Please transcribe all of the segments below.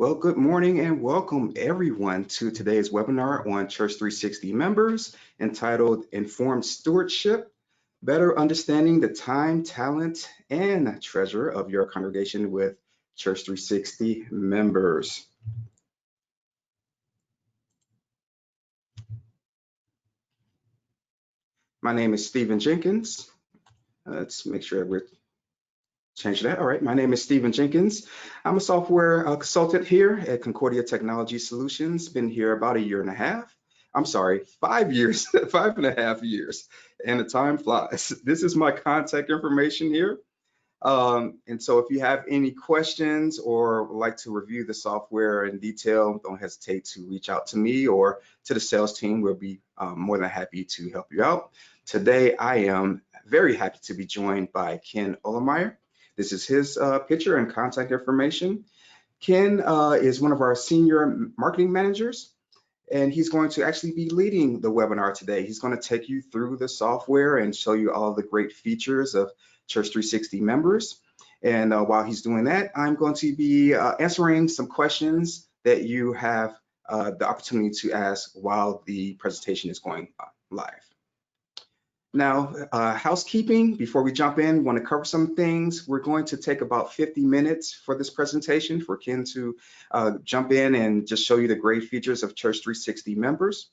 Well, good morning and welcome everyone to today's webinar on Church360 Members entitled Informed Stewardship, Better Understanding the Time, Talent, and Treasure of Your Congregation with Church360 Members. My name is Stephen Jenkins. Let's make sure we're change that. All right, my name is Stephen Jenkins. I'm a software consultant here at Concordia Technology Solutions. Been here about a year and a half. I'm sorry, 5 years, 5.5 years, and the time flies. This is my contact information here. And so if you have any questions or would like to review the software in detail, don't hesitate to reach out to me or to the sales team. We'll be more than happy to help you out. Today, I am very happy to be joined by Ken Olemeyer. This is his picture and contact information. Ken is one of our senior marketing managers, and he's going to actually be leading the webinar today. He's going to take you through the software and show you all the great features of Church360 Members. And while he's doing that, I'm going to be answering some questions that you have the opportunity to ask while the presentation is going live. Now, housekeeping, before we jump in, want to cover some things. We're going to take about 50 minutes for this presentation for Ken to jump in and just show you the great features of Church360 Members.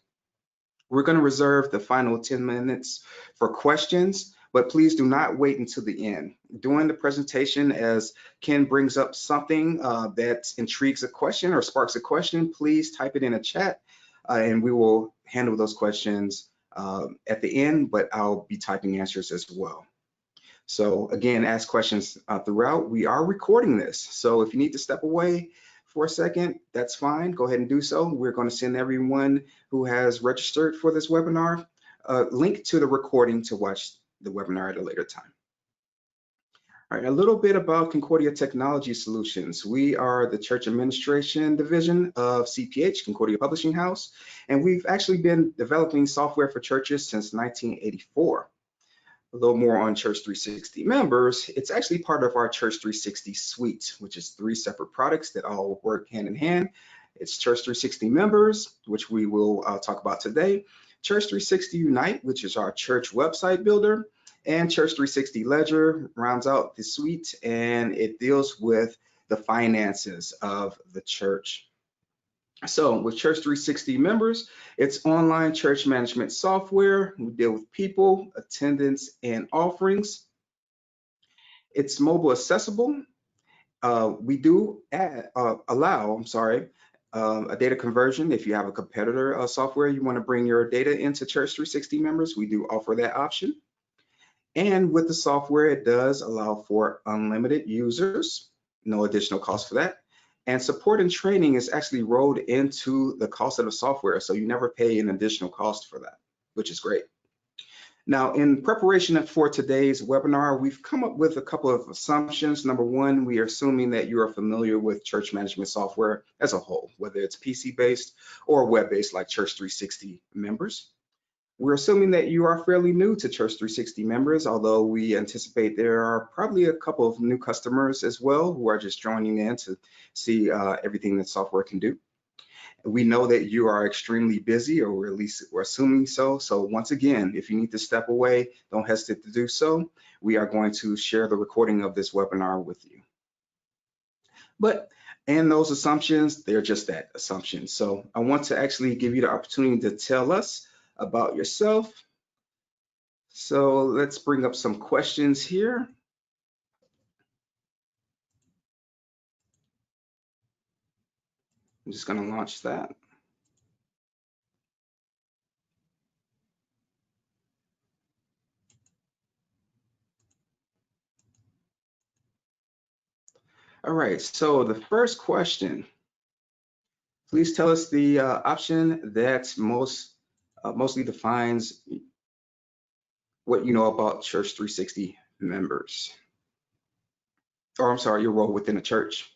We're going to reserve the final 10 minutes for questions, but please do not wait until the end. During the presentation, as Ken brings up something that intrigues a question or sparks a question, please type it in a chat and we will handle those questions at the end, but I'll be typing answers as well. So again, ask questions throughout. We are recording this, so if you need to step away for a second, that's fine. Go ahead and do so. We're going to send everyone who has registered for this webinar a link to the recording to watch the webinar at a later time. All right, a little bit about Concordia Technology Solutions. We are the church administration division of CPH, Concordia Publishing House, and we've actually been developing software for churches since 1984. A little more on Church360 Members. It's actually part of our Church360 suite, which is 3 separate products that all work hand in hand. It's Church360 Members, which we will talk about today, Church360 Unite, which is our church website builder, and Church360 Ledger rounds out the suite, and it deals with the finances of the church. So with Church360 Members, it's online church management software. We deal with people, attendance, and offerings. It's mobile accessible. We do allow a data conversion. If you have a competitor software, you want to bring your data into Church360 Members, we do offer that option. And with the software, it does allow for unlimited users, no additional cost for that. And support and training is actually rolled into the cost of the software, so you never pay an additional cost for that, which is great. Now, in preparation for today's webinar, we've come up with a couple of assumptions. Number one, we are assuming that you are familiar with church management software as a whole, whether it's PC-based or web-based like Church360 Members. We're assuming that you are fairly new to Church360 Members, although we anticipate there are probably a couple of new customers as well who are just joining in to see everything that software can do. We know that you are extremely busy, or at least we're assuming so. So once again, if you need to step away, don't hesitate to do so. We are going to share the recording of this webinar with you. But in those assumptions, they're just that, assumptions. So I want to actually give you the opportunity to tell us about yourself. So let's bring up some questions here. I'm just going to launch that. All right, so the first question, please tell us the option that mostly defines what you know about Church360 Members. Or I'm sorry, your role within a church.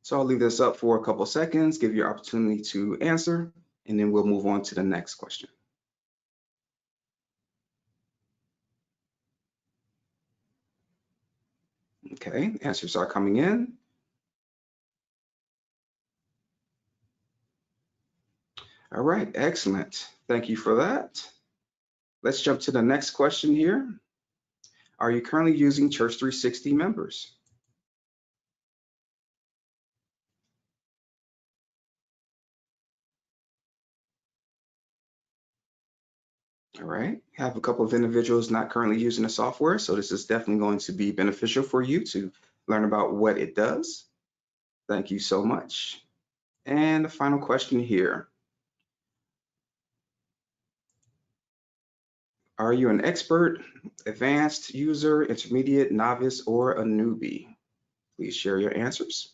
So I'll leave this up for a couple of seconds, give you an opportunity to answer, and then we'll move on to the next question. Okay, answers are coming in. All right, excellent. Thank you for that. Let's jump to the next question here. Are you currently using Church360 Members? All right, have a couple of individuals not currently using the software, so this is definitely going to be beneficial for you to learn about what it does. Thank you so much. And the final question here. Are you an expert, advanced user, intermediate, novice, or a newbie? Please share your answers.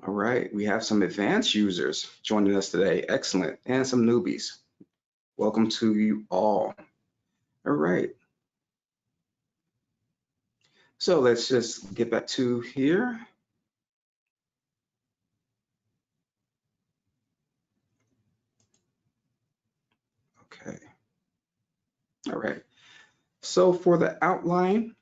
All right, we have some advanced users joining us today. Excellent. And some newbies. Welcome to you all. All right. So let's just get back to here. Okay. All right. So for the outline,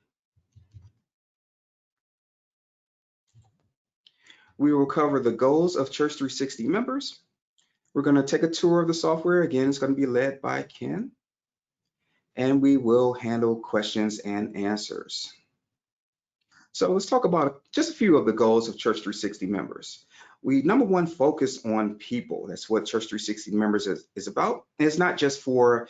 we will cover the goals of Church360 Members. We're going to take a tour of the software. Again, it's going to be led by Ken. And we will handle questions and answers. So let's talk about just a few of the goals of Church360 Members. We, number one, focus on people. That's what Church360 Members is about. And it's not just for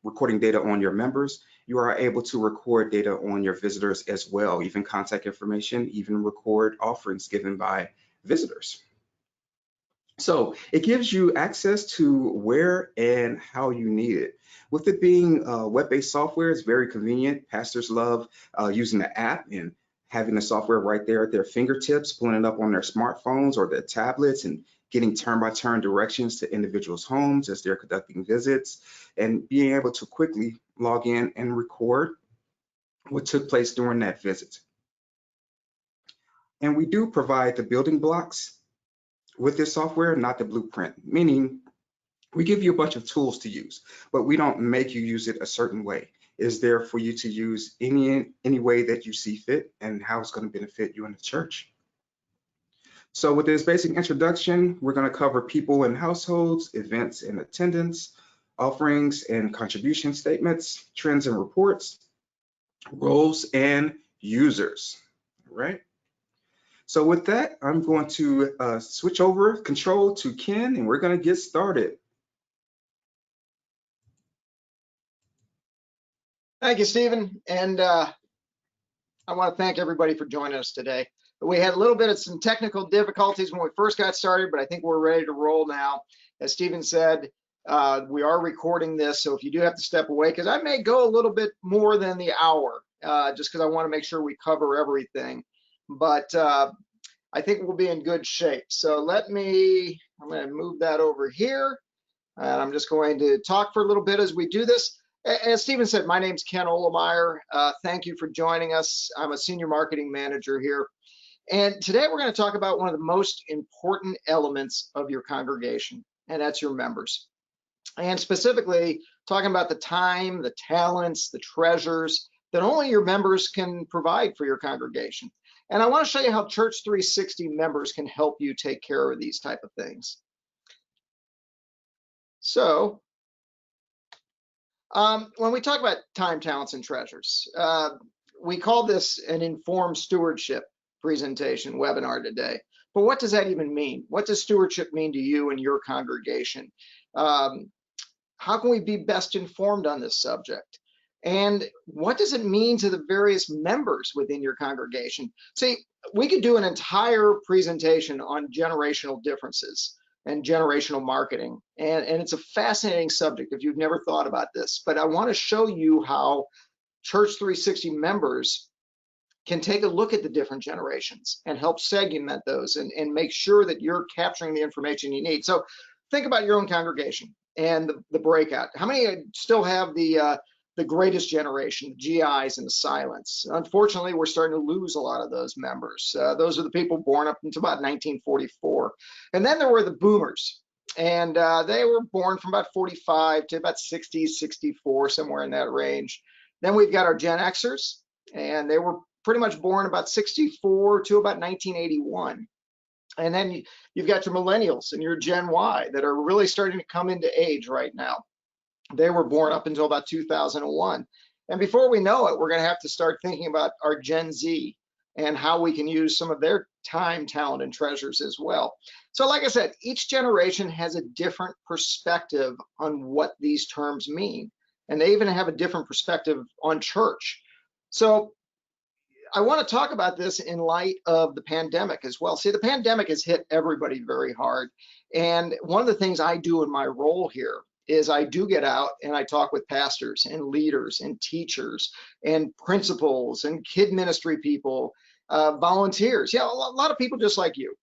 recording data on your members. You are able to record data on your visitors as well, even contact information, even record offerings given by visitors. So it gives you access to where and how you need it. With it being web-based software, it's very convenient. Pastors love using the app and having the software right there at their fingertips, pulling it up on their smartphones or their tablets and getting turn-by-turn directions to individuals' homes as they're conducting visits, and being able to quickly log in and record what took place during that visit. And we do provide the building blocks with this software, not the blueprint, meaning we give you a bunch of tools to use, but we don't make you use it a certain way. It's there for you to use any way that you see fit and how it's going to benefit you in the church. So with this basic introduction, we're going to cover people and households, events and attendance, offerings and contribution statements, trends and reports, roles and users. All right. So with that, I'm going to switch over control to Ken, and we're going to get started. Thank you, Stephen. And I want to thank everybody for joining us today. We had a little bit of some technical difficulties when we first got started, but I think we're ready to roll now. As Stephen said, we are recording this, so if you do have to step away, because I may go a little bit more than the hour, just because I want to make sure we cover everything. But I think we'll be in good shape. So I'm going to move that over here, and I'm just going to talk for a little bit as we do this. As Stephen said, my name's Ken Olemeyer. Thank you for joining us. I'm a senior marketing manager here. And today we're going to talk about one of the most important elements of your congregation, and that's your members. And specifically talking about the time, the talents, the treasures that only your members can provide for your congregation. And I want to show you how Church360 Members can help you take care of these type of things. So when we talk about time, talents, and treasures, we call this an informed stewardship presentation webinar today. But what does that even mean? What does stewardship mean to you and your congregation? How can we be best informed on this subject? And what does it mean to the various members within your congregation? See, we could do an entire presentation on generational differences and generational marketing. And it's a fascinating subject if you've never thought about this. But I want to show you how Church360 Members can take a look at the different generations and help segment those and make sure that you're capturing the information you need. So think about your own congregation and the breakout. How many still have the greatest generation, the GIs and the silents? Unfortunately, we're starting to lose a lot of those members. Those are the people born up until about 1944. And then there were the boomers. And they were born from about 45 to about 60, 64, somewhere in that range. Then we've got our Gen Xers, and they were pretty much born about 64 to about 1981. And then you've got your millennials and your Gen Y that are really starting to come into age right now. They were born up until about 2001. And before we know it, we're going to have to start thinking about our Gen Z and how we can use some of their time, talent, and treasures as well. So like I said, each generation has a different perspective on what these terms mean. And they even have a different perspective on church. So I want to talk about this in light of the pandemic as well. See, the pandemic has hit everybody very hard. And one of the things I do in my role here is I do get out and I talk with pastors and leaders and teachers and principals and kid ministry people, volunteers. Yeah, a lot of people just like you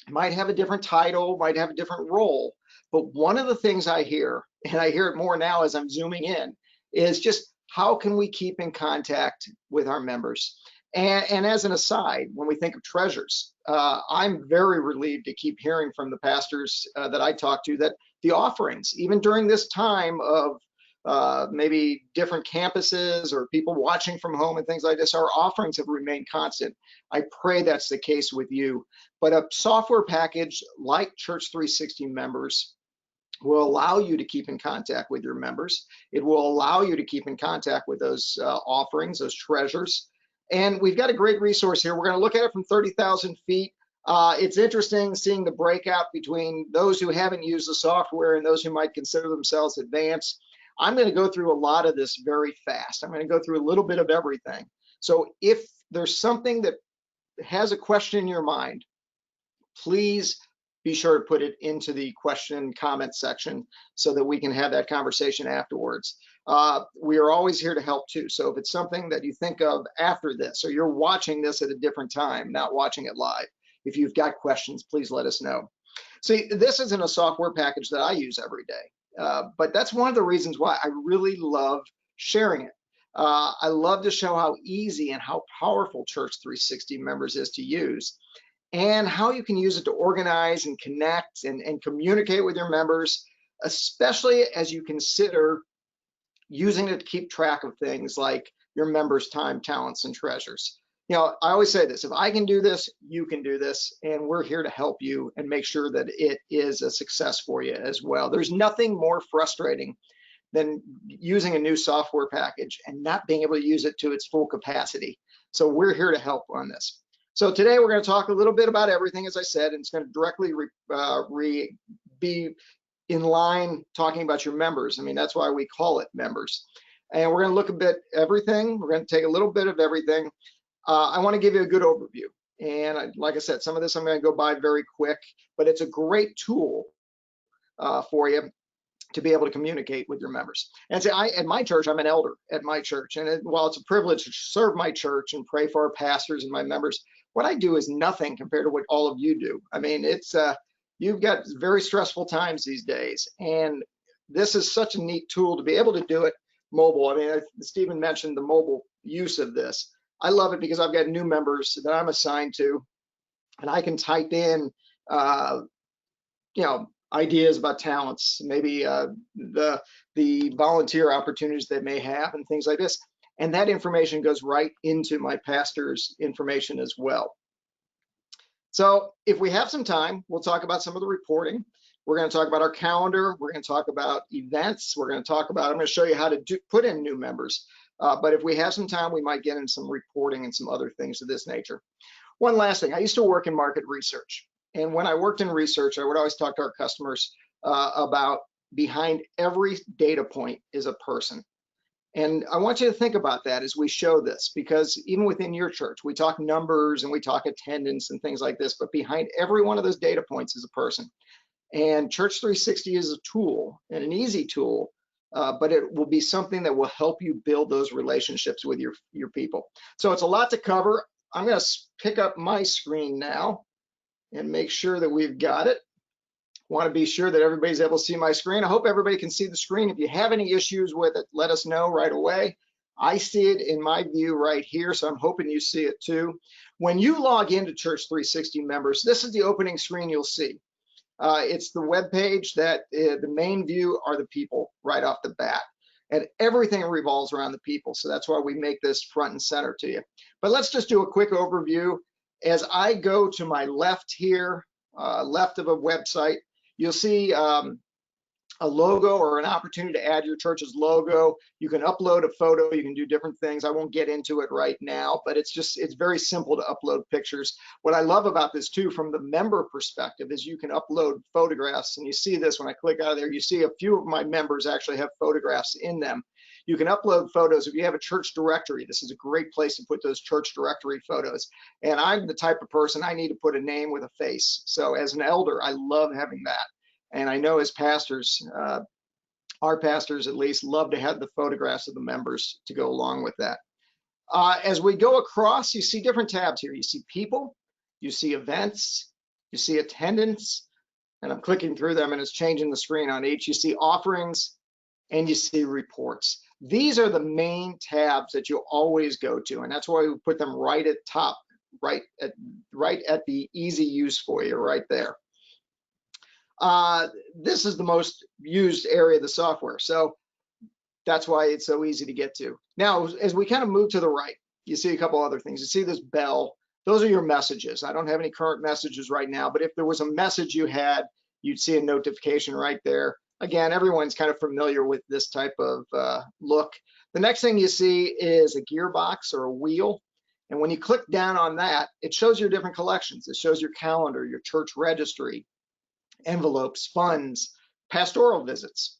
might have a different title, might have a different role. But one of the things I hear, and I hear it more now as I'm zooming in, is just how can we keep in contact with our members? And as an aside, when we think of treasures, I'm very relieved to keep hearing from the pastors that I talk to that the offerings, even during this time of maybe different campuses or people watching from home and things like this, our offerings have remained constant. I pray that's the case with you. But a software package like Church360 Members will allow you to keep in contact with your members. It will allow you to keep in contact with those offerings, those treasures. And we've got a great resource here. We're going to look at it from 30,000 feet. It's interesting seeing the breakout between those who haven't used the software and those who might consider themselves advanced. I'm going to go through a lot of this very fast. I'm going to go through a little bit of everything. So if there's something that has a question in your mind, please be sure to put it into the question and comment section so that we can have that conversation afterwards. We are always here to help too. So if it's something that you think of after this, or you're watching this at a different time, not watching it live, if you've got questions, please let us know. See, this isn't a software package that I use every day, but that's one of the reasons why I really love sharing it. I love to show how easy and how powerful Church360 Members is to use, and how you can use it to organize and connect and communicate with your members, especially as you consider using it to keep track of things like your members' time, talents, and treasures. You know, I always say this, if I can do this, you can do this, and we're here to help you and make sure that it is a success for you as well. There's nothing more frustrating than using a new software package and not being able to use it to its full capacity. So we're here to help on this. So today we're going to talk a little bit about everything, as I said, and it's going to directly be in line talking about your members. I mean, that's why we call it members. And we're going to look a bit everything. We're going to take a little bit of everything. I want to give you a good overview. And like I said, some of this I'm going to go by very quick, but it's a great tool for you to be able to communicate with your members. And say, at my church, I'm an elder at my church. And while it's a privilege to serve my church and pray for our pastors and my members, what I do is nothing compared to what all of you do. I mean, it's you've got very stressful times these days, and this is such a neat tool to be able to do it mobile. I mean, Stephen mentioned the mobile use of this. I love it because I've got new members that I'm assigned to, and I can type in, you know, ideas about talents, maybe the volunteer opportunities they may have and things like this. And that information goes right into my pastor's information as well. So if we have some time, we'll talk about some of the reporting. We're going to talk about our calendar. We're going to talk about events. We're going to talk about, I'm going to show you how to put in new members. But if we have some time, we might get in some reporting and some other things of this nature. One last thing, I used to work in market research. And when I worked in research, I would always talk to our customers about behind every data point is a person. And I want you to think about that as we show this, because even within your church, we talk numbers and we talk attendance and things like this, but behind every one of those data points is a person. And Church360 is a tool, and an easy tool, but it will be something that will help you build those relationships with your people. So it's a lot to cover. I'm going to pick up my screen now and make sure that we've got it. Want to be sure that everybody's able to see my screen. I hope everybody can see the screen. If you have any issues with it, let us know right away. I see it in my view right here, so I'm hoping you see it too. When you log into Church360 Members, this is the opening screen you'll see. It's the web page that the main view are the people right off the bat. and everything revolves around the people. So that's why we make this front and center to you. But let's just do a quick overview. As I go to my left here, left of a website, you'll see a logo or an opportunity to add your church's logo. You can upload a photo, you can do different things. I won't get into it right now, but it's very simple to upload pictures. What I love about this too, from the member perspective, is you can upload photographs, and you see this when I click out of there, you see a few of my members actually have photographs in them. You can upload photos. If you have a church directory, this is a great place to put those church directory photos. And I'm the type of person, I need to put a name with a face. So as an elder, I love having that. And I know as pastors, our pastors at least, love to have the photographs of the members to go along with that. As we go across, you see different tabs here. You see people, you see events, you see attendance, and I'm clicking through them and it's changing the screen on each. You see offerings, and you see reports. These are the main tabs that you'll always go to, and that's why we put them right at top, right at the easy use for you right there. This is the most used area of the software, so that's why it's so easy to get to. Now, as we kind of move to the right, you see a couple other things. You see this bell. Those are your messages. I don't have any current messages right now, but if there was a message you had, you'd see a notification right there. Again, everyone's kind of familiar with this type of look. The next thing you see is a gearbox or a wheel. And when you click down on that, it shows your different collections. It shows your calendar, your church registry, envelopes, funds, pastoral visits.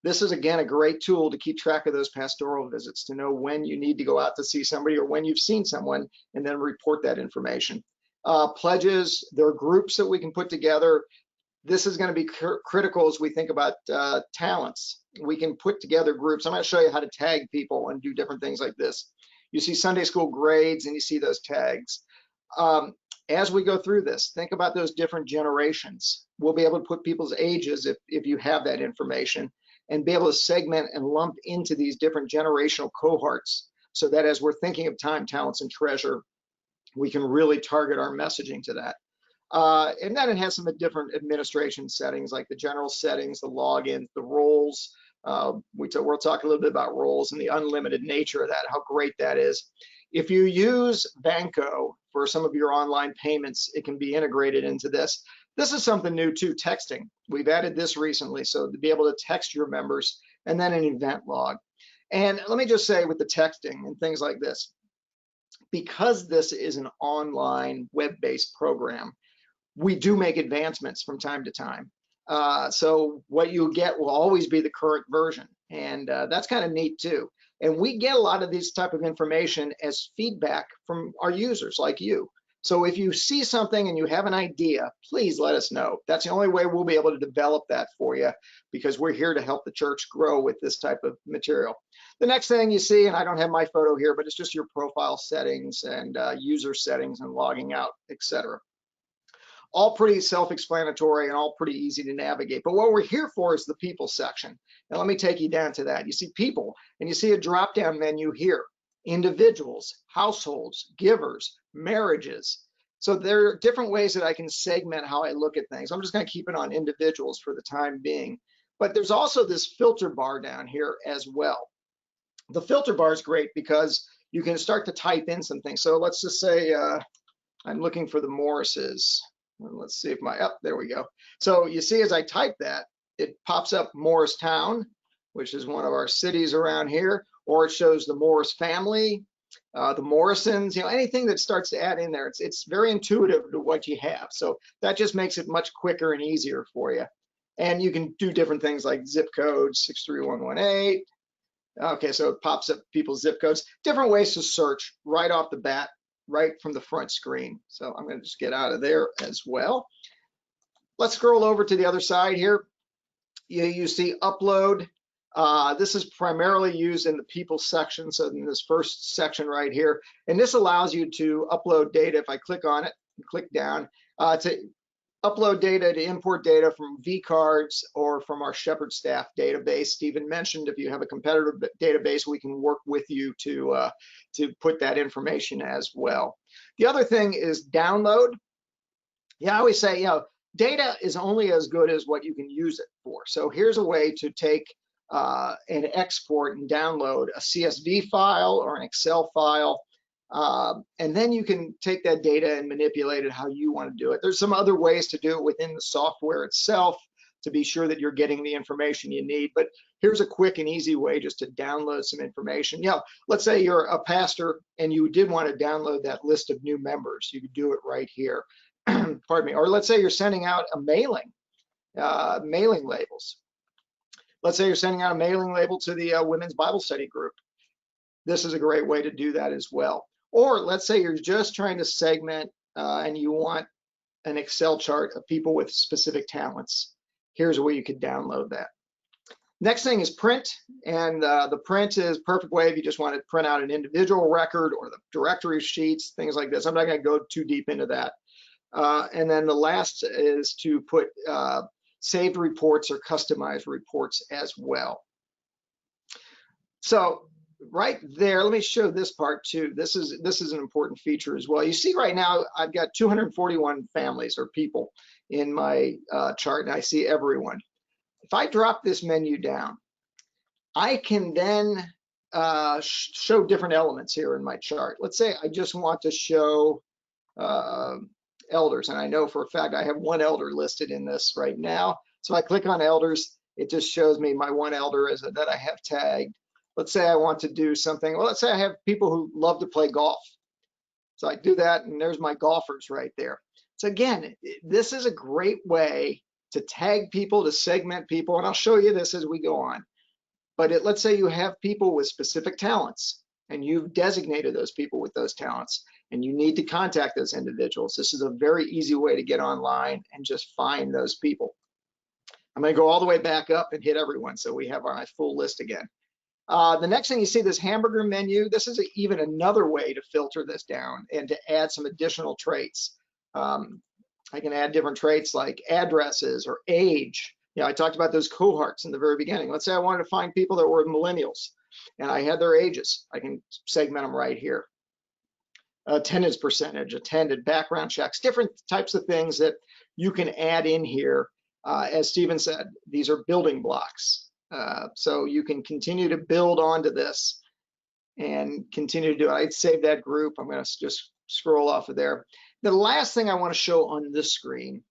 This is, again, a great tool to keep track of those pastoral visits, to know when you need to go out to see somebody or when you've seen someone, and then report that information. Pledges, there are groups that we can put together. This is going to be critical as we think about talents. We can put together groups. I'm going to show you how to tag people and do different things like this. You see Sunday school grades and you see those tags. As we go through this, think about those different generations. We'll be able to put people's ages if you have that information, and be able to segment and lump into these different generational cohorts, so that as we're thinking of time, talents, and treasure, we can really target our messaging to that. And then it has some different administration settings, like the general settings, the logins, the roles. We'll talk a little bit about roles and the unlimited nature of that, how great that is. If you use Banco for some of your online payments, it can be integrated into this. This is something new too, texting. We've added this recently, so to be able to text your members, and then an event log. And let me just say, with the texting and things like this, because this is an online web-based program, we do make advancements from time to time. So what you get will always be the current version, and that's kind of neat too. And we get a lot of this type of information as feedback from our users like you. So if you see something and you have an idea, please let us know. That's the only way we'll be able to develop that for you, because we're here to help the church grow with this type of material. The next thing you see, and I don't have my photo here, but it's just your profile settings and user settings and logging out, etc. All pretty self-explanatory and all pretty easy to navigate. But what we're here for is the people section. Now let me take you down to that. You see people, and you see a drop-down menu here. Individuals, households, givers, marriages. So there are different ways that I can segment how I look at things. I'm just going to keep it on individuals for the time being. But there's also this filter bar down here as well. The filter bar is great because you can start to type in some things. So let's just say I'm looking for the Morrises. Let's see if there we go. So you see, as I type that, it pops up Morristown, which is one of our cities around here, or it shows the Morris family, the Morrisons, anything that starts to add in there. It's very intuitive to what you have. So that just makes it much quicker and easier for you. And you can do different things like zip codes, 63118. Okay, so it pops up people's zip codes, different ways to search right off the bat, right from the front screen. So I'm going to just get out of there as well. Let's scroll over to the other side here. You see upload. This is primarily used in the people section, so in this first section right here. And this allows you to upload data. If I click on it and click down, to upload data, to import data from vCards or from our Shepherd Staff database. Stephen mentioned if you have a competitor database, we can work with you to put that information as well. The other thing is download. Yeah, I always say, data is only as good as what you can use it for. So here's a way to take and export and download a CSV file or an Excel file. And then you can take that data and manipulate it how you want to do it. There's some other ways to do it within the software itself to be sure that you're getting the information you need. But here's a quick and easy way just to download some information. Let's say you're a pastor and you did want to download that list of new members. You could do it right here. Pardon me. Or let's say you're sending out a mailing labels. Let's say you're sending out a mailing label to the women's Bible study group. This is a great way to do that as well. Or let's say you're just trying to segment and you want an Excel chart of people with specific talents. Here's where you could download that. Next thing is print, and the print is a perfect way if you just want to print out an individual record or the directory sheets, things like this. I'm not going to go too deep into that. And then the last is to put saved reports or customized reports as well. So right there, let me show this part too. This is an important feature as well. You see right now, I've got 241 families or people in my chart, and I see everyone. If I drop this menu down, I can then show different elements here in my chart. Let's say I just want to show elders, and I know for a fact I have one elder listed in this right now. So I click on elders, it just shows me my one elder that I have tagged. Let's say I want to do something. Well, let's say I have people who love to play golf. So I do that, and there's my golfers right there. So again, this is a great way to tag people, to segment people, and I'll show you this as we go on. But let's say you have people with specific talents, and you've designated those people with those talents, and you need to contact those individuals. This is a very easy way to get online and just find those people. I'm going to go all the way back up and hit everyone, so we have our full list again. The next thing you see, this hamburger menu, this is even another way to filter this down and to add some additional traits. I can add different traits like addresses or age. I talked about those cohorts in the very beginning. Let's say I wanted to find people that were millennials and I had their ages. I can segment them right here. Attendance percentage, attended, background checks, different types of things that you can add in here. As Stephen said, these are building blocks. So you can continue to build onto this and continue to do it. I'd save that group. I'm going to just scroll off of there. The last thing I want to show on this screen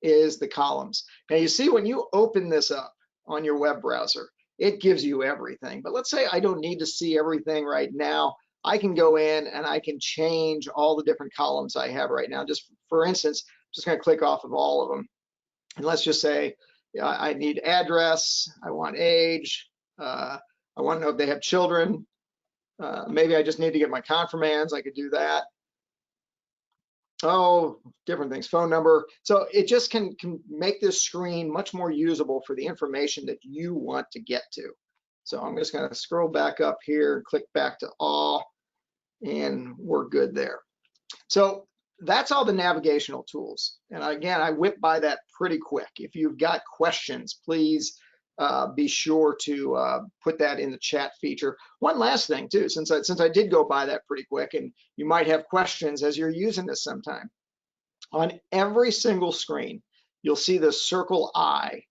is the columns. Now you see when you open this up on your web browser, it gives you everything. But let's say I don't need to see everything right now. I can go in and I can change all the different columns I have right now. Just for instance, I'm just going to click off of all of them. And let's just say I need address, I want age, I want to know if they have children. Maybe I just need to get my confirmands, I could do that. Oh, different things, phone number. So it just can make this screen much more usable for the information that you want to get to. So I'm just going to scroll back up here, click back to all, and we're good there. So that's all the navigational tools. And again, I whip by that pretty quick. If you've got questions, please be sure to put that in the chat feature. One last thing too, since I did go by that pretty quick, and you might have questions as you're using this sometime. On every single screen, you'll see the circle I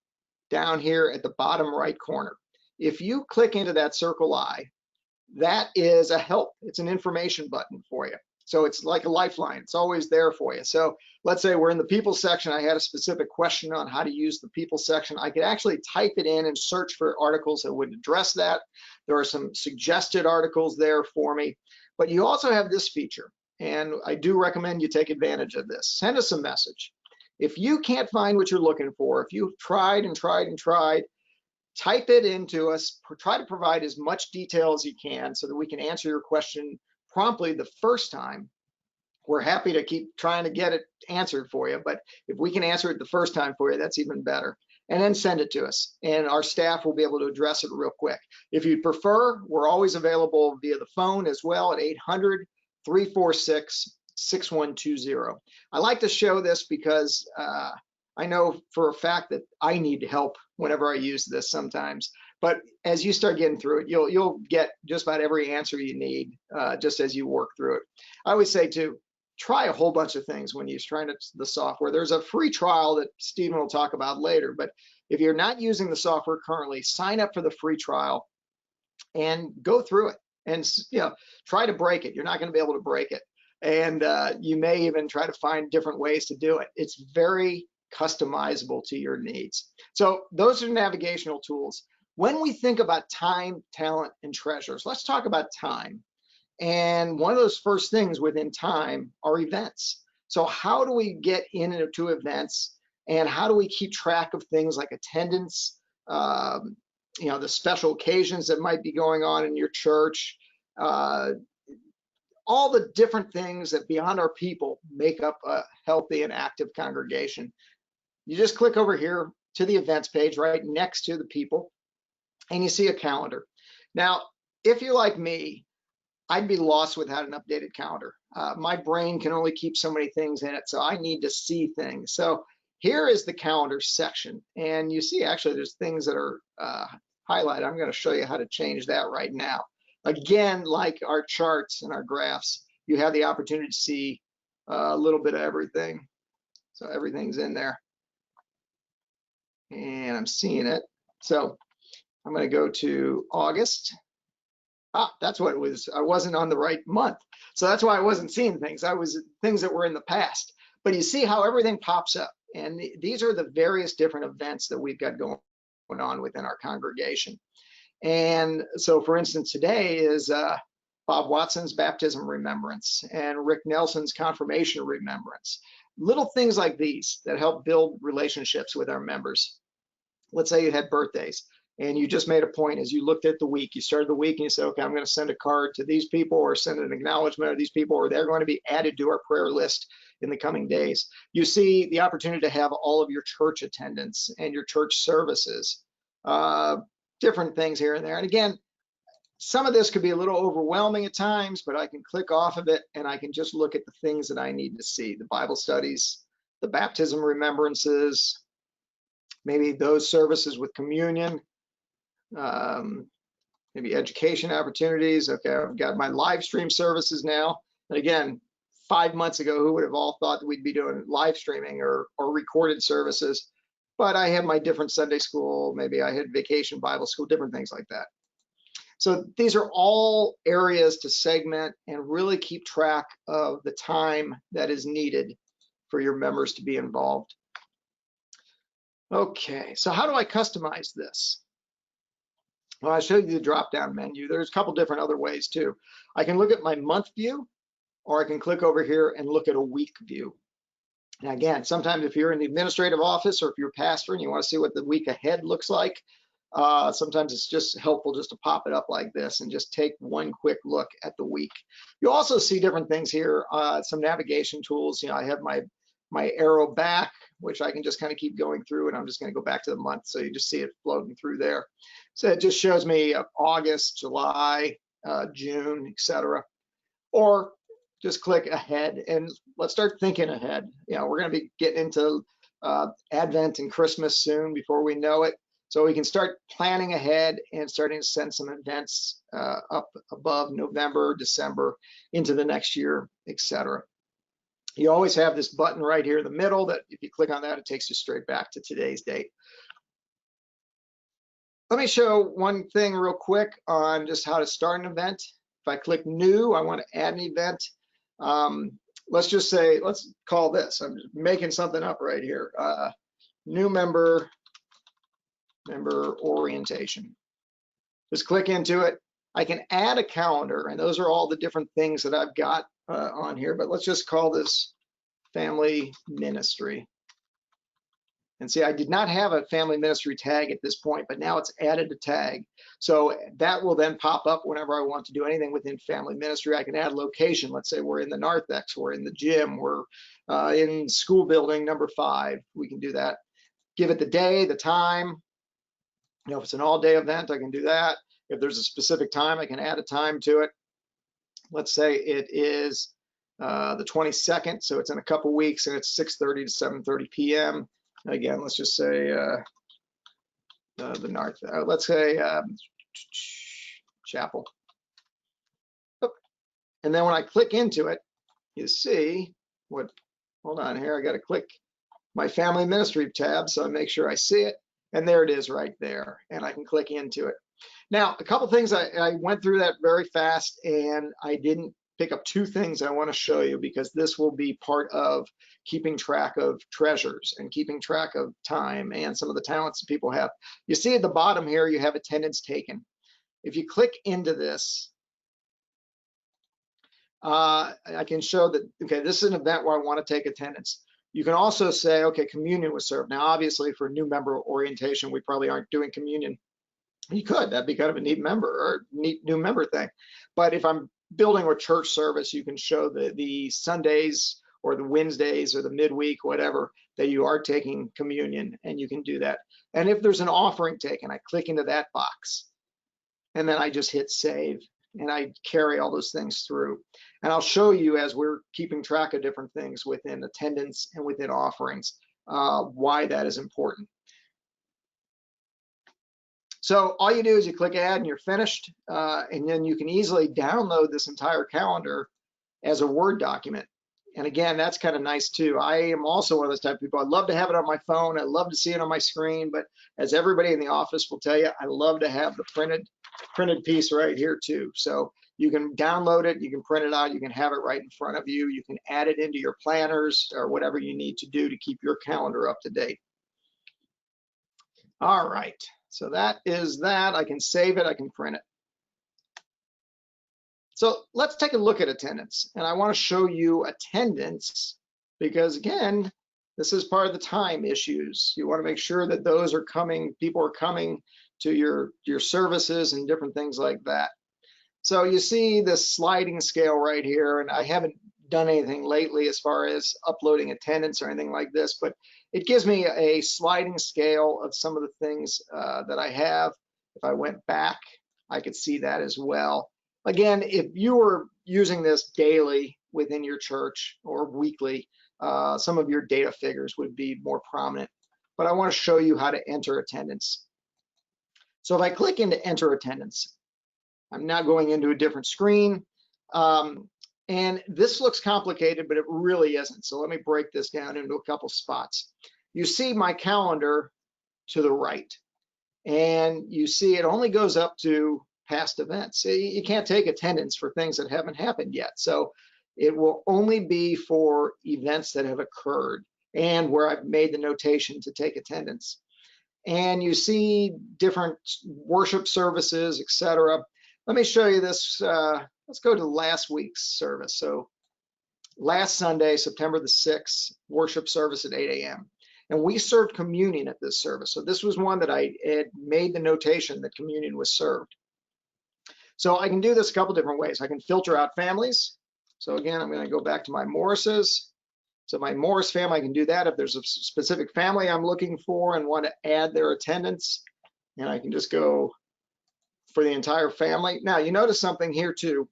down here at the bottom right corner. If you click into that circle I, that is a help. It's an information button for you. So it's like a lifeline. It's always there for you. So let's say we're in the people section. I had a specific question on how to use the people section. I could actually type it in and search for articles that would address that. There are some suggested articles there for me. But you also have this feature, and I do recommend you take advantage of this. Send us a message. If you can't find what you're looking for, if you've tried and tried and tried, type it into us. Try to provide as much detail as you can so that we can answer your question promptly the first time. We're happy to keep trying to get it answered for you, but if we can answer it the first time for you, that's even better. And then send it to us, and our staff will be able to address it real quick. If you prefer, we're always available via the phone as well at 800-346-6120. I like to show this because I know for a fact that I need help whenever I use this sometimes. But as you start getting through it, you'll get just about every answer you need just as you work through it. I always say too, try a whole bunch of things when you're trying the software. There's a free trial that Stephen will talk about later, but if you're not using the software currently, sign up for the free trial and go through it and try to break it. You're not going to be able to break it. And you may even try to find different ways to do it. It's very customizable to your needs. So those are navigational tools. When we think about time, talent, and treasures, let's talk about time. And one of those first things within time are events. So how do we get into events, and how do we keep track of things like attendance, the special occasions that might be going on in your church, all the different things that beyond our people make up a healthy and active congregation. You just click over here to the events page right next to the people, and you see a calendar. Now, if you're like me, I'd be lost without an updated calendar. My brain can only keep so many things in it, so I need to see things. So here is the calendar section, and you see actually there's things that are highlighted. I'm going to show you how to change that right now. Again, like our charts and our graphs, you have the opportunity to see a little bit of everything. So everything's in there, and I'm seeing it. So I'm going to go to August. That's what it was. I wasn't on the right month. So that's why I wasn't seeing things. I was things that were in the past. But you see how everything pops up. And these are the various different events that we've got going on within our congregation. And so, for instance, today is Bob Watson's baptism remembrance and Rick Nelson's confirmation remembrance. Little things like these that help build relationships with our members. Let's say you had birthdays, and you just made a point as you looked at the week. You started the week and you said, okay, I'm going to send a card to these people, or send an acknowledgement of these people, or they're going to be added to our prayer list in the coming days. You see the opportunity to have all of your church attendance and your church services, different things here and there. And again, some of this could be a little overwhelming at times, but I can click off of it and I can just look at the things that I need to see: the Bible studies, the baptism remembrances, maybe those services with communion, maybe education opportunities. Okay, I've got my live stream services now. And again, 5 months ago, who would have all thought that we'd be doing live streaming or recorded services? But I had my different Sunday school, maybe I had vacation Bible school, different things like that. So these are all areas to segment and really keep track of the time that is needed for your members to be involved. Okay, so how do I customize this? Well, I showed you the drop-down menu. There's a couple different other ways too. I can look at my month view, or I can click over here and look at a week view. Now again, sometimes if you're in the administrative office or if you're a pastor and you want to see what the week ahead looks like, sometimes it's just helpful just to pop it up like this and just take one quick look at the week. You'll also see different things here, some navigation tools. I have my arrow back, which I can just kind of keep going through, and I'm just going to go back to the month, so you just see it floating through there. So it just shows me August, July, June, etc. Or just click ahead and let's start thinking ahead. We're going to be getting into Advent and Christmas soon before we know it. So we can start planning ahead and starting to send some events up above November, December, into the next year, etc. You always have this button right here in the middle that if you click on that, it takes you straight back to today's date. Let me show one thing real quick on just how to start an event. If I click new, I want to add an event. Let's just say, let's call this, I'm just making something up right here, new member orientation. Just click into it. I can add a calendar, and those are all the different things that I've got on here, but let's just call this family ministry. And see, I did not have a family ministry tag at this point, but now it's added a tag. So that will then pop up whenever I want to do anything within family ministry. I can add location. Let's say we're in the narthex, we're in the gym, we're in school building number 5. We can do that. Give it the day, the time. If it's an all-day event, I can do that. If there's a specific time, I can add a time to it. Let's say it is the 22nd, so it's in a couple weeks, and it's 6:30 to 7:30 p.m. Again, let's just say the north. Let's say chapel. And then when I click into it, you see what, hold on here, I got to click my family ministry tab so I make sure I see it. And there it is right there. And I can click into it. Now, a couple things, I went through that very fast and I didn't pick up two things I want to show you because this will be part of keeping track of treasures and keeping track of time and some of the talents that people have. You see at the bottom here, you have attendance taken. If you click into this, I can show that, okay, this is an event where I want to take attendance. You can also say, okay, communion was served. Now, obviously, for new member orientation, we probably aren't doing communion. You could, that'd be kind of a neat member or neat new member thing. But if I'm building a church service, you can show the Sundays or the Wednesdays or the midweek, whatever, that you are taking communion, and you can do that. And if there's an offering taken, I click into that box, and then I just hit save, and I carry all those things through. And I'll show you as we're keeping track of different things within attendance and within offerings, why that is important. So all you do is you click add and you're finished, and then you can easily download this entire calendar as a Word document. And again, that's kind of nice too. I am also one of those type of people. I love to have it on my phone. I love to see it on my screen, but as everybody in the office will tell you, I love to have the printed piece right here too. So you can download it, you can print it out, you can have it right in front of you. You can add it into your planners or whatever you need to do to keep your calendar up to date. All right, so that is that. I can save it, I can print it. So let's take a look at attendance. And I want to show you attendance because, again, this is part of the time issues. You want to make sure that those are coming, people are coming to your services and different things like that. So you see this sliding scale right here, and I haven't done anything lately as far as uploading attendance or anything like this, but it gives me a sliding scale of some of the things that I have. If I went back, I could see that as well. Again, if you were using this daily within your church or weekly, some of your data figures would be more prominent. But I want to show you how to enter attendance. So if I click into enter attendance, I'm now going into a different screen. And this looks complicated, but it really isn't. So let me break this down into a couple spots. You see my calendar to the right, and you see it only goes up to past events. You can't take attendance for things that haven't happened yet. So it will only be for events that have occurred and where I've made the notation to take attendance. And you see different worship services, etc. Let me show you this. Let's go to last week's service. So last Sunday, September the 6th, worship service at 8 a.m. And we served communion at this service. So this was one that I had made the notation that communion was served. So I can do this a couple different ways. I can filter out families. So again, I'm going to go back to my Morrises. So my Morris family, I can do that if there's a specific family I'm looking for and want to add their attendance. And I can just go for the entire family. Now, you notice something here too.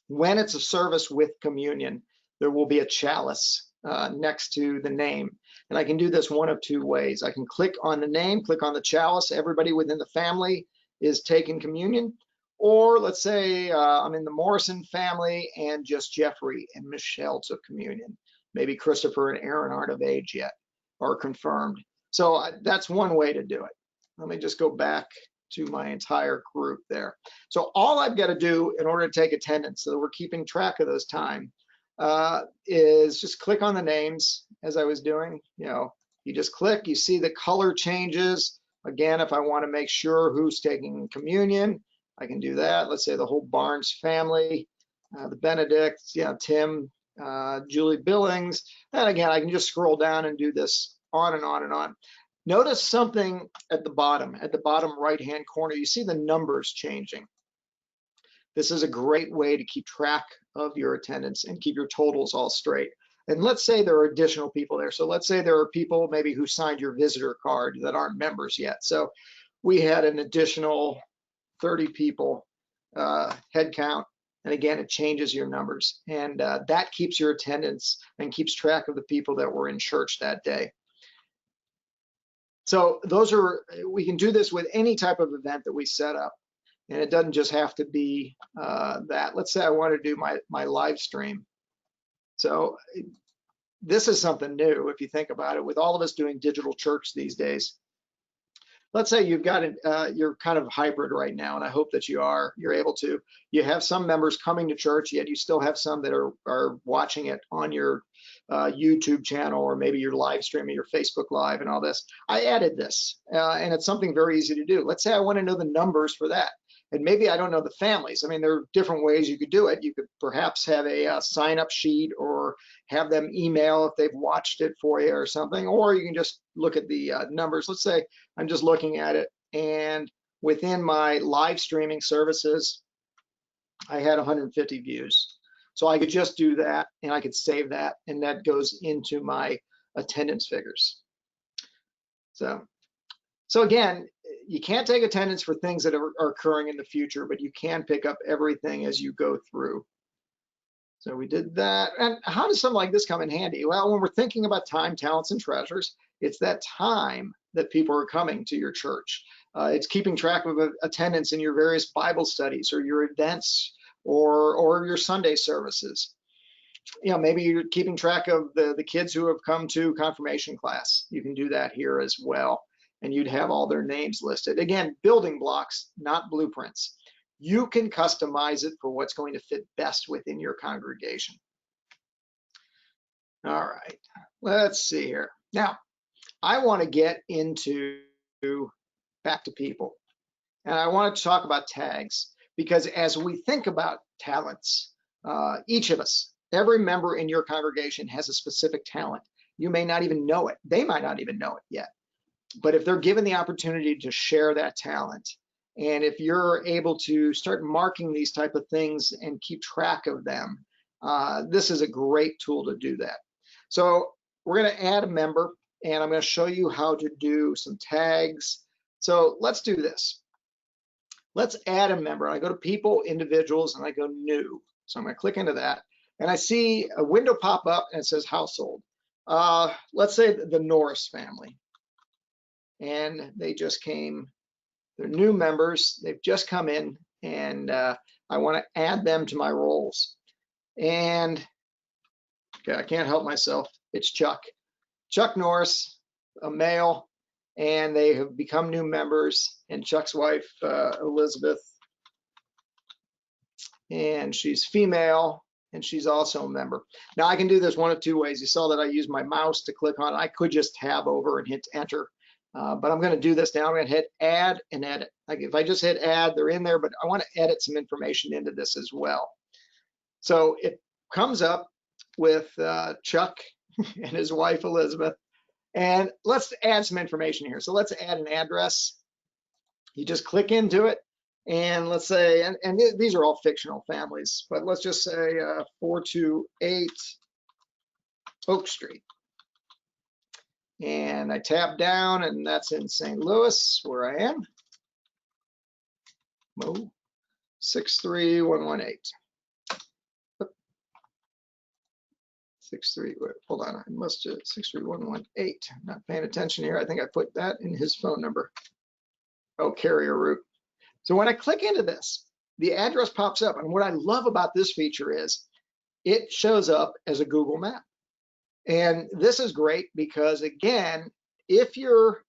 When it's a service with communion, there will be a chalice next to the name. And I can do this one of two ways. I can click on the name, click on the chalice. Everybody within the family is taking communion. Or let's say I'm in the Morrison family and just Jeffrey and Michelle took communion. Maybe Christopher and Aaron aren't of age yet or confirmed. So that's one way to do it. Let me just go back to my entire group there. So all I've got to do in order to take attendance so that we're keeping track of those time is just click on the names as I was doing. You know, you just click, you see the color changes. Again, if I want to make sure who's taking communion, I can do that. Let's say the whole Barnes family, the Benedicts, Tim, Julie Billings. And again, I can just scroll down and do this on and on and on. Notice something at the bottom right-hand corner. You see the numbers changing. This is a great way to keep track of your attendance and keep your totals all straight. And let's say there are additional people there. So let's say there are people maybe who signed your visitor card that aren't members yet. So we had an additional 30 people head count. And again, it changes your numbers. And that keeps your attendance and keeps track of the people that were in church that day. So we can do this with any type of event that we set up. And it doesn't just have to be that. Let's say I want to do my live stream. So this is something new if you think about it, with all of us doing digital church these days. Let's say you've got you're kind of hybrid right now, and I hope that you're able to. You have some members coming to church, yet you still have some that are watching it on your YouTube channel, or maybe you're live streaming your Facebook Live and all this. I added this, and it's something very easy to do. Let's say I want to know the numbers for that, and maybe I don't know the families. I mean, there are different ways you could do it. You could perhaps have a sign-up sheet, or have them email if they've watched it for you or something, or you can just look at the numbers. Let's say I'm just looking at it, and within my live streaming services, I had 150 views. So I could just do that, and I could save that, and that goes into my attendance figures. So again, you can't take attendance for things that are occurring in the future, but you can pick up everything as you go through. So we did that. And how does something like this come in handy? Well, when we're thinking about time, talents, and treasures, it's that time that people are coming to your church. It's keeping track of attendance in your various Bible studies, or your events, or your Sunday services. You know, maybe you're keeping track of the kids who have come to confirmation class. You can do that here as well, and you'd have all their names listed. Again, building blocks, not blueprints. You can customize it for what's going to fit best within your congregation. All right, let's see here. Now, I want to get into back to people, and I want to talk about tags, because as we think about talents, each of us, every member in your congregation has a specific talent. You may not even know it. They might not even know it yet. But if they're given the opportunity to share that talent, and if you're able to start marking these type of things and keep track of them, this is a great tool to do that. So we're going to add a member, and I'm going to show you how to do some tags. So let's do this. Let's add a member. I go to people, individuals, and I go new. So I'm going to click into that, and I see a window pop up, and it says household. Let's say the Norris family, and they just came. They're new members. They've just come in, and I want to add them to my roles. And okay, I can't help myself. It's Chuck Norris, a male, and they have become new members. And Chuck's wife, Elizabeth, and she's female, and she's also a member. Now I can do this one of two ways. You saw that I used my mouse to click on it. I could just tab over and hit enter. But I'm going to do this now. I'm going to hit add and edit. Like if I just hit add, they're in there, but I want to edit some information into this as well. So it comes up with Chuck and his wife, Elizabeth. And let's add some information here. So let's add an address. You just click into it. And let's say, and these are all fictional families, but let's just say 428 Oak Street. And I tap down, and that's in St. Louis, where I am. 63118. hold on, I must have 63118. I'm not paying attention here. I think I put that in his phone number. Oh, carrier route. So when I click into this, the address pops up. And what I love about this feature is it shows up as a Google map. And this is great because, again, if you're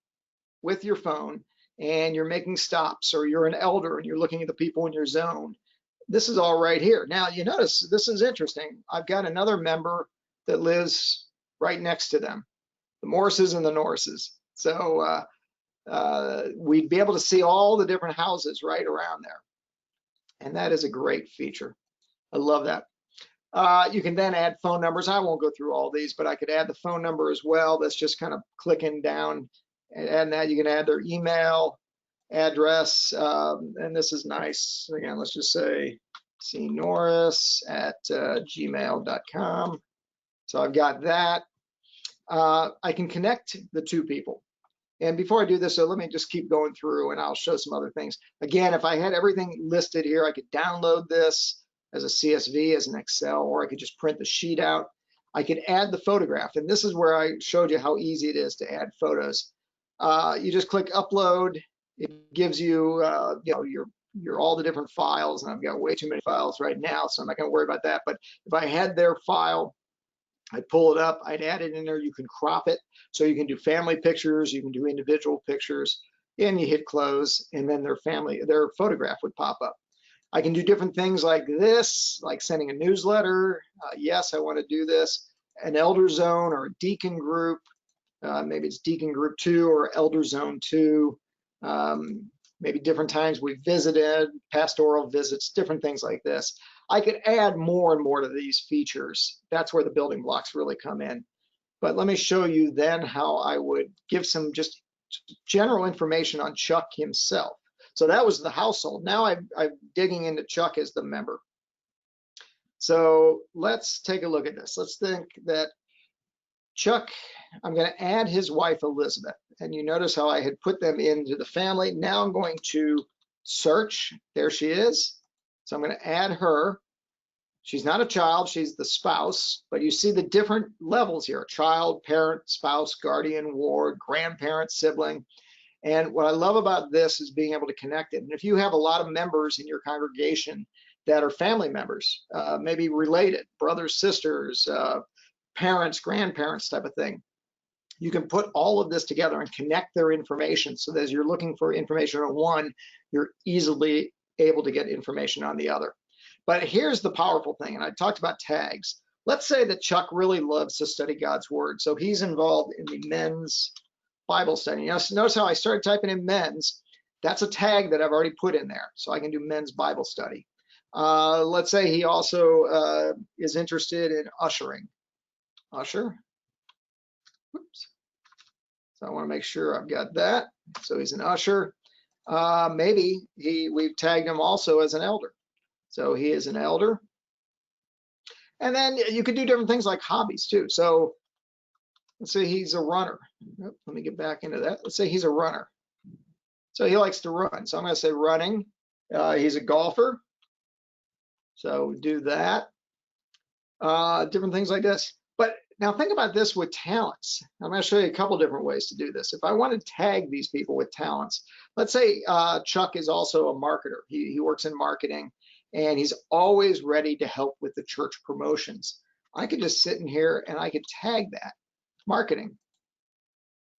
with your phone and you're making stops, or you're an elder and you're looking at the people in your zone, this is all right here. Now, you notice this is interesting. I've got another member that lives right next to them, the Morrises and the Norrises. So we'd be able to see all the different houses right around there. And that is a great feature. I love that. You can then add phone numbers. I won't go through all these, but I could add the phone number as well. That's just kind of clicking down and adding that. You can add their email address, and this is nice. Again, let's just say cnorris@gmail.com. So I've got that. I can connect the two people. And before I do this, so let me just keep going through, and I'll show some other things. Again, if I had everything listed here, I could download this as a CSV, as an Excel, or I could just print the sheet out. I could add the photograph, and this is where I showed you how easy it is to add photos. You just click upload. It gives you, your all the different files, and I've got way too many files right now, so I'm not going to worry about that. But if I had their file, I'd pull it up, I'd add it in there. You can crop it. So you can do family pictures, you can do individual pictures, and you hit close, and then their photograph would pop up. I can do different things like this, like sending a newsletter. Yes, I want to do this. An elder zone or a deacon group. Maybe it's deacon group 2 or elder zone 2. Maybe different times we visited, pastoral visits, different things like this. I could add more and more to these features. That's where the building blocks really come in. But let me show you then how I would give some just general information on Chuck himself. So that was the household. Now I'm digging into Chuck as the member. So let's take a look at this. Let's think that Chuck, I'm going to add his wife, Elizabeth. And you notice how I had put them into the family. Now I'm going to search. There she is. So I'm going to add her. She's not a child, she's the spouse, but you see the different levels here: child, parent, spouse, guardian, ward, grandparent, sibling. And what I love about this is being able to connect it. And if you have a lot of members in your congregation that are family members, maybe related, brothers, sisters, parents, grandparents type of thing, you can put all of this together and connect their information so that as you're looking for information on one, you're easily able to get information on the other. But here's the powerful thing, and I talked about tags. Let's say that Chuck really loves to study God's word, so he's involved in the men's Bible study. Notice how I started typing in men's. That's a tag that I've already put in there, so I can do men's Bible study. Let's say he also is interested in ushering. Usher. Oops. So I want to make sure I've got that. So he's an usher. Maybe we've tagged him also as an elder. So he is an elder. And then you could do different things like hobbies too. So let's say he's a runner. Let me get back into that. Let's say he's a runner. So he likes to run. So I'm going to say running. He's a golfer. So do that. Different things like this. But now think about this with talents. I'm going to show you a couple different ways to do this. If I want to tag these people with talents, let's say Chuck is also a marketer. He works in marketing. And he's always ready to help with the church promotions. I could just sit in here and I could tag that marketing.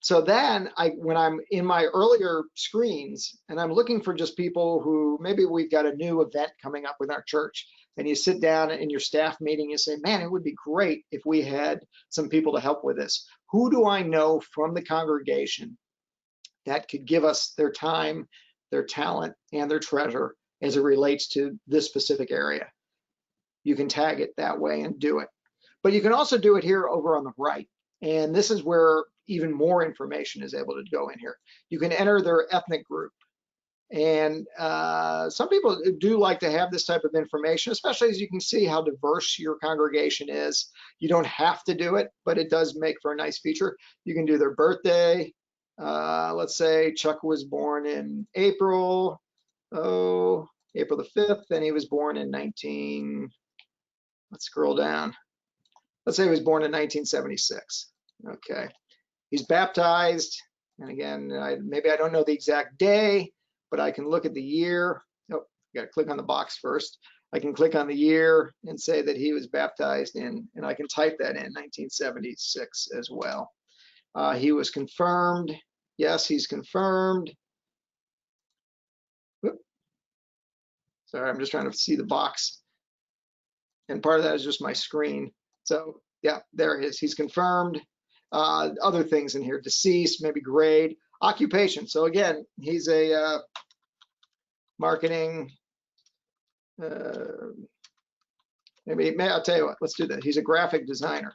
So then when I'm in my earlier screens and I'm looking for just people who maybe we've got a new event coming up with our church, and you sit down in your staff meeting, you say, man, it would be great if we had some people to help with this. Who do I know from the congregation that could give us their time, their talent, and their treasure as it relates to this specific area? You can tag it that way and do it. But you can also do it here over on the right. And this is where even more information is able to go in here. You can enter their ethnic group. And some people do like to have this type of information, especially as you can see how diverse your congregation is. You don't have to do it, but it does make for a nice feature. You can do their birthday. Let's say Chuck was born in April. April the 5th, and he was born in let's scroll down. Let's say he was born in 1976. Okay. He's baptized, and again, maybe I don't know the exact day, but I can look at the year. Oh, got to click on the box first. I can click on the year and say that he was baptized in, and I can type that in 1976 as well. He was confirmed. Yes, he's confirmed. Sorry, I'm just trying to see the box. And part of that is just my screen. So yeah, there it is. He's confirmed. Other things in here: deceased, maybe grade, occupation. So again, he's a marketing. Maybe I'll tell you what. Let's do that. He's a graphic designer.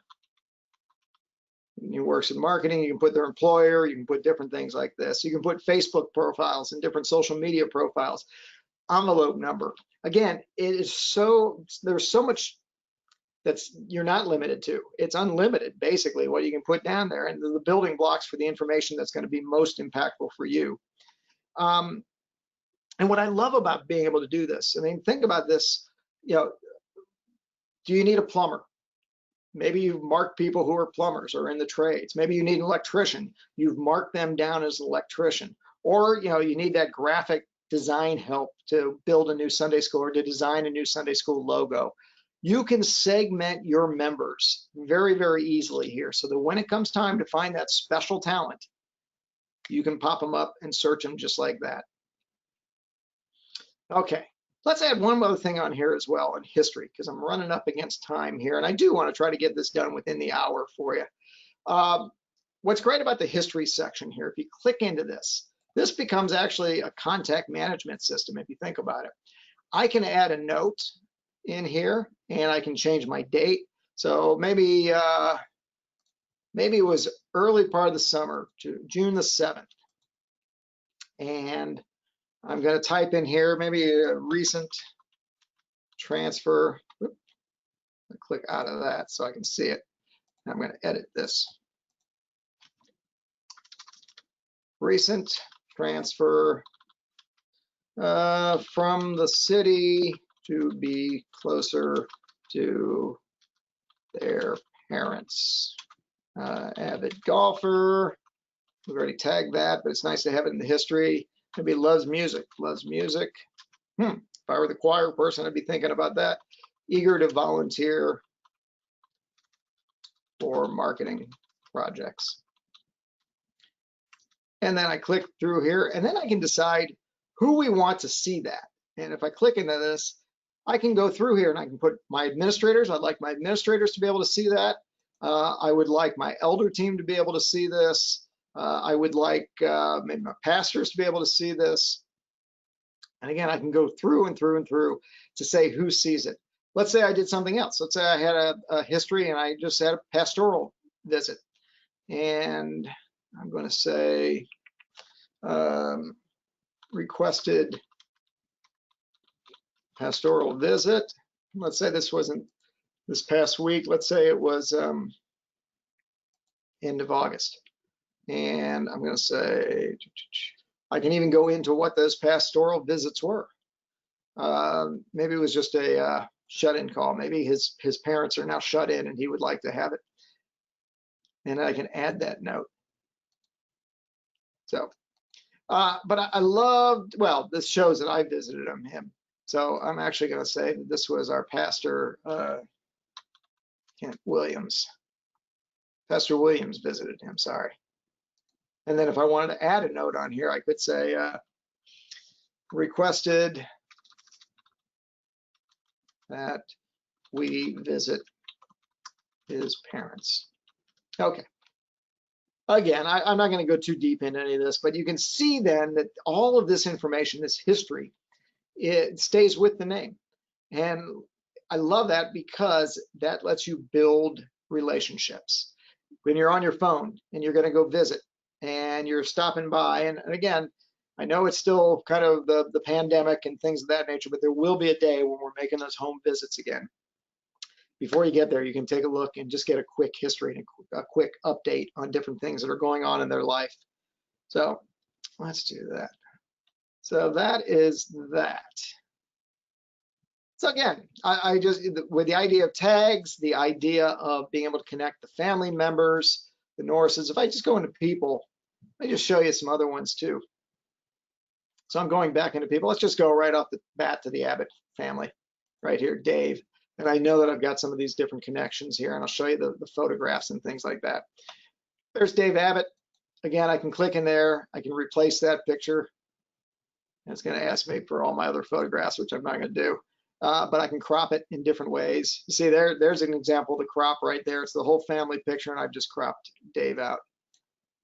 He works in marketing. You can put their employer. You can put different things like this. You can put Facebook profiles and different social media profiles. Envelope number. Again, it is there's so much that's you're not limited to. It's unlimited, basically, what you can put down there, and the building blocks for the information that's going to be most impactful for you. And what I love about being able to do this, I mean, think about this. Do you need a plumber? Maybe you've marked people who are plumbers or in the trades. Maybe you need an electrician. You've marked them down as an electrician. Or you need that graphic design help to build a new Sunday school or to design a new Sunday school logo. You can segment your members very, very easily here so that when it comes time to find that special talent, you can pop them up and search them just like that. Okay, let's add one other thing on here as well in history, because I'm running up against time here, and I do want to try to get this done within the hour for you. What's great about the history section here, if you click into this, this becomes actually a contact management system if you think about it. I can add a note in here, and I can change my date. So maybe it was early part of the summer, June the 7th. And I'm going to type in here, maybe a recent transfer. Oop, I'll click out of that so I can see it. I'm going to edit this. Recent transfer from the city to be closer to their parents. Avid golfer. We've already tagged that, but it's nice to have it in the history. Maybe loves music. Loves music. If I were the choir person, I'd be thinking about that. Eager to volunteer for marketing projects. And then I click through here, and then I can decide who we want to see that. And if I click into this, I can go through here and I can put my administrators. I'd like my administrators to be able to see that. I would like my elder team to be able to see this. I would like maybe my pastors to be able to see this. And again, I can go through and through and through to say who sees it. Let's say I did something else. Let's say I had a history and I just had a pastoral visit. And I'm going to say requested pastoral visit. Let's say this wasn't this past week. Let's say it was end of August. And I'm going to say, I can even go into what those pastoral visits were. Maybe it was just a shut-in call. Maybe his parents are now shut in and he would like to have it. And I can add that note. So, but I loved, well, this shows that I visited him. So I'm actually going to say that this was our pastor, Kent Williams. Pastor Williams visited him, sorry. And then if I wanted to add a note on here, I could say requested that we visit his parents. Okay. Again, I'm not going to go too deep into any of this, but you can see then that all of this information, this history, it stays with the name. And I love that because that lets you build relationships. When you're on your phone and you're going to go visit and you're stopping by, and again, I know it's still kind of the pandemic and things of that nature, but there will be a day when we're making those home visits again. Before you get there, you can take a look and just get a quick history and a quick update on different things that are going on in their life. So let's do that. So that is that. So again, I just, with the idea of tags, the idea of being able to connect the family members, the Norrises, if I just go into people, let me just show you some other ones too. So I'm going back into people. Let's just go right off the bat to the Abbott family right here, Dave. And I know that I've got some of these different connections here, and I'll show you the photographs and things like that. There's Dave Abbott. Again, I can click in there. I can replace that picture. And it's going to ask me for all my other photographs, which I'm not going to do. But I can crop it in different ways. You see, there's an example of the crop right there. It's the whole family picture, and I've just cropped Dave out.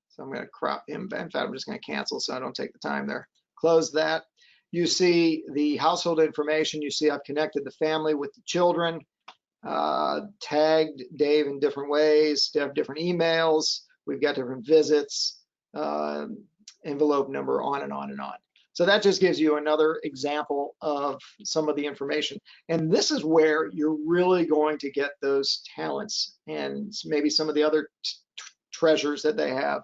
So I'm going to crop him. In fact, I'm just going to cancel so I don't take the time there. Close that. You see the household information. You see I've connected the family with the children, tagged Dave in different ways. They have different emails. We've got different visits, envelope number, on and on and on. So that just gives you another example of some of the information. And this is where you're really going to get those talents and maybe some of the other treasures that they have.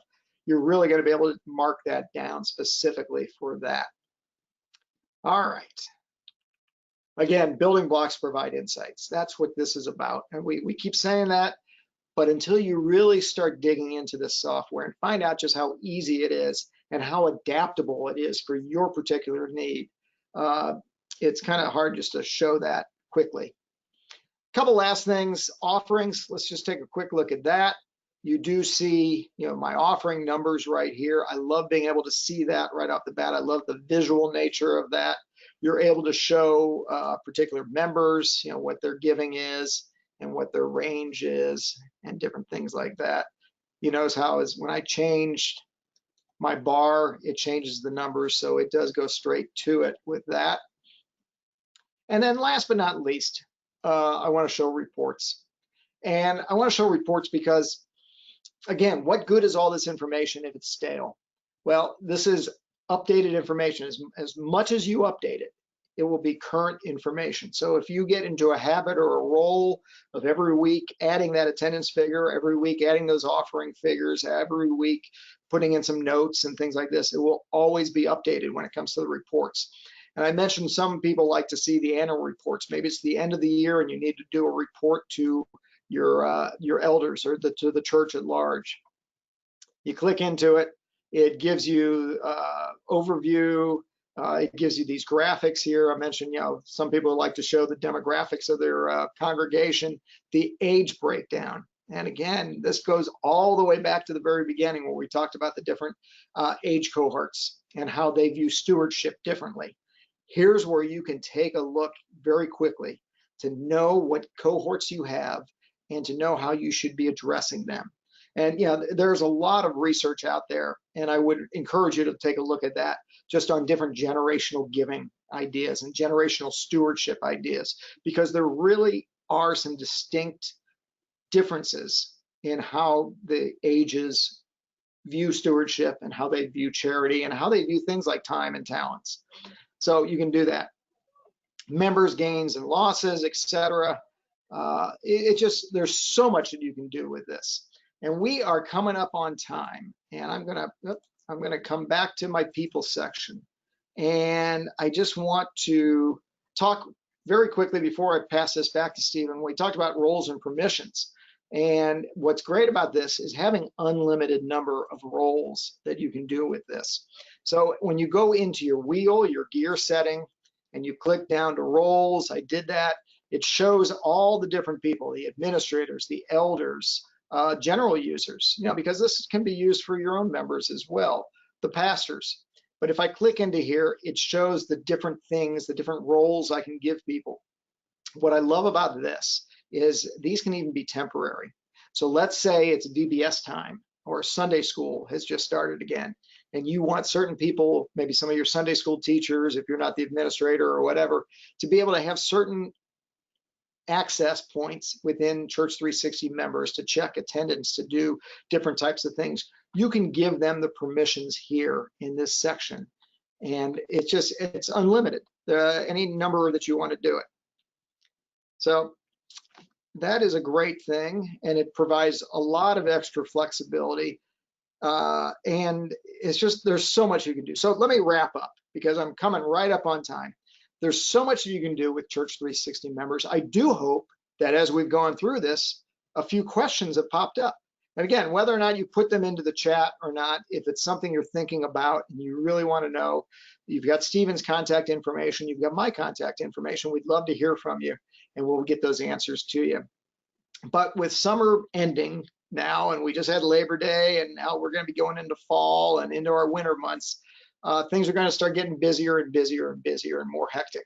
You're really going to be able to mark that down specifically for that. All right. Again, building blocks provide insights. That's what this is about. And we keep saying that, but until you really start digging into this software and find out just how easy it is and how adaptable it is for your particular need, it's kind of hard just to show that quickly. Couple last things, offerings. Let's just take a quick look at that. You do see, my offering numbers right here. I love being able to see that right off the bat. I love the visual nature of that. You're able to show particular members, what their giving is and what their range is and different things like that. You notice how when I changed my bar, it changes the numbers, so it does go straight to it with that. And then last but not least, I want to show reports. And I want to show reports because, again, what good is all this information if it's stale? Well, this is updated information. As much as you update it, it will be current information. So if you get into a habit or a role of every week adding that attendance figure, every week adding those offering figures, every week putting in some notes and things like this, it will always be updated when it comes to the reports. And I mentioned some people like to see the annual reports. Maybe it's the end of the year and you need to do a report to your elders or to the church at large. You click into it, it gives you overview. It gives you these graphics here. I mentioned, some people like to show the demographics of their congregation, the age breakdown. And again, this goes all the way back to the very beginning where we talked about the different age cohorts and how they view stewardship differently. Here's where you can take a look very quickly to know what cohorts you have and to know how you should be addressing them. And there's a lot of research out there, and I would encourage you to take a look at that just on different generational giving ideas and generational stewardship ideas, because there really are some distinct differences in how the ages view stewardship and how they view charity and how they view things like time and talents. So you can do that. Members' gains and losses, etc. There's so much that you can do with this. And we are coming up on time, and I'm gonna come back to my people section. And I just want to talk very quickly before I pass this back to Stephen. We talked about roles and permissions. And what's great about this is having unlimited number of roles that you can do with this. So when you go into your wheel, your gear setting, and you click down to roles, I did that. It shows all the different people, the administrators, the elders, general users, because this can be used for your own members as well, the pastors. But if I click into here, it shows the different things, the different roles I can give people. What I love about this is these can even be temporary. So let's say it's VBS time or Sunday school has just started again, and you want certain people, maybe some of your Sunday school teachers, if you're not the administrator or whatever, to be able to have certain access points within Church360 members to check attendance, to do different types of things. You can give them the permissions here in this section, and it's unlimited, any number that you want to do it. So that is a great thing, and it provides a lot of extra flexibility, and there's so much you can do. So let me wrap up because I'm coming right up on time. There's so much you can do with Church360 members. I do hope that as we've gone through this, a few questions have popped up. And again, whether or not you put them into the chat or not, if it's something you're thinking about and you really want to know, you've got Stephen's contact information, you've got my contact information. We'd love to hear from you, and we'll get those answers to you. But with summer ending now, and we just had Labor Day, and now we're going to be going into fall and into our winter months, things are going to start getting busier and busier and busier and more hectic.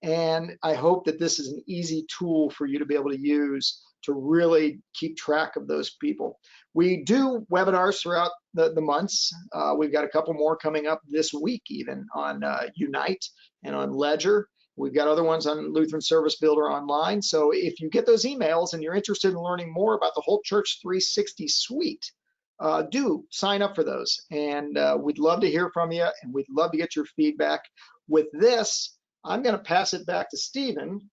And I hope that this is an easy tool for you to be able to use to really keep track of those people. We do webinars throughout the months. We've got a couple more coming up this week, even on Unite and on Ledger. We've got other ones on Lutheran Service Builder online. So if you get those emails and you're interested in learning more about the whole Church360 suite, do sign up for those. And we'd love to hear from you, and we'd love to get your feedback. With this, I'm going to pass it back to Stephen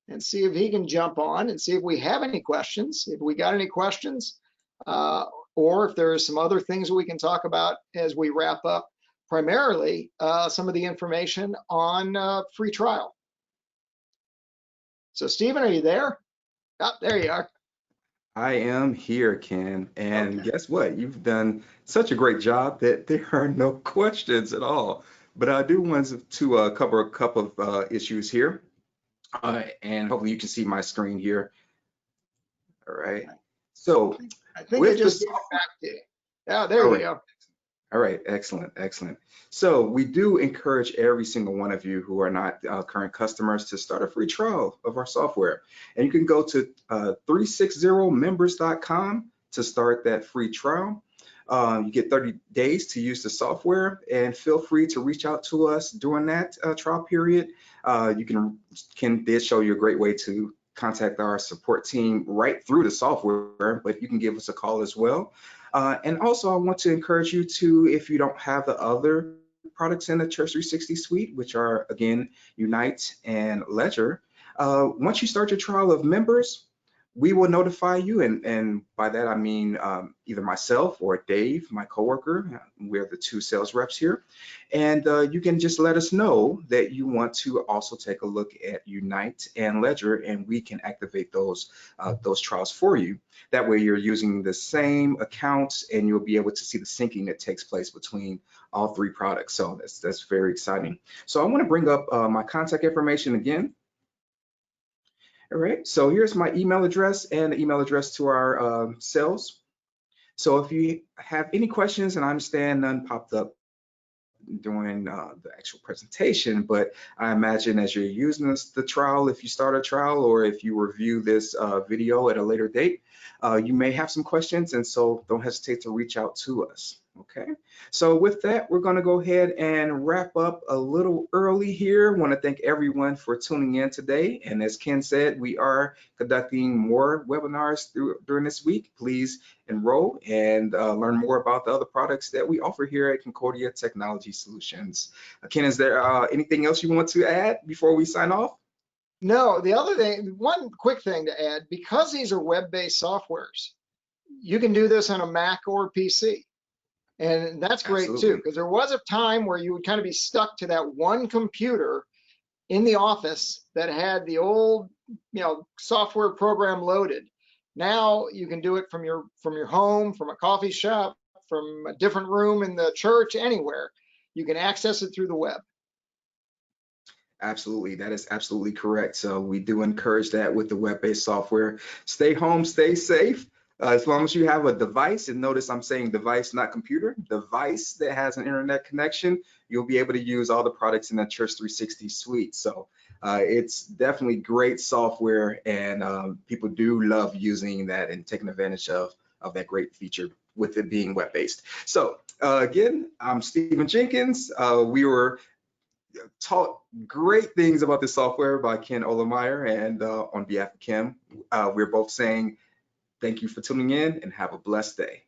and see if he can jump on and see if we have any questions, if we got any questions, or if there's some other things that we can talk about as we wrap up, primarily some of the information on free trial. So Stephen, are you there? Oh, there you are. I am here, Ken, and Guess what? You've done such a great job that there are no questions at all. But I do want to cover a couple of issues here. And hopefully you can see my screen here. All right. So I think I with the just gave it software, back to you. Yeah, there all you right. go. All right, excellent, excellent. So we do encourage every single one of you who are not current customers to start a free trial of our software. And you can go to 360members.com to start that free trial. You get 30 days to use the software, and feel free to reach out to us during that trial period. You did show you a great way to contact our support team right through the software, but you can give us a call as well. And also, I want to encourage you to, if you don't have the other products in the Church360 suite, which are, again, Unite and Ledger, once you start your trial of members, we will notify you, and by that I mean either myself or Dave, my coworker. We're the two sales reps here, and you can just let us know that you want to also take a look at Unite and Ledger, and we can activate those trials for you. That way, you're using the same accounts, and you'll be able to see the syncing that takes place between all three products. So that's very exciting. So I want to bring up my contact information again. All right, so here's my email address and the email address to our sales. So if you have any questions, and I understand none popped up during the actual presentation, but I imagine as you're using the trial, if you start a trial or if you review this video at a later date, you may have some questions, and so don't hesitate to reach out to us. Okay, so with that, we're going to go ahead and wrap up a little early here. I want to thank everyone for tuning in today. And as Ken said, we are conducting more webinars during this week. Please enroll and learn more about the other products that we offer here at Concordia Technology Solutions. Ken, is there anything else you want to add before we sign off? No, the other thing, one quick thing to add, because these are web-based softwares, you can do this on a Mac or PC. And that's great too, Absolutely. because there was a time where you would kind of be stuck to that one computer in the office that had the old, software program loaded. Now you can do it from your home, from a coffee shop, from a different room in the church, anywhere. You can access it through the web. Absolutely, that is absolutely correct. So we do encourage that with the web-based software. Stay home, stay safe. As long as you have a device, and notice I'm saying device, not computer, device that has an internet connection, you'll be able to use all the products in the Church360 suite. So it's definitely great software, and people do love using that and taking advantage of that great feature with it being web-based. So again, I'm Stephen Jenkins. We were taught great things about this software by Ken Olemeyer, and on behalf of Kim, we're both saying thank you for tuning in and have a blessed day.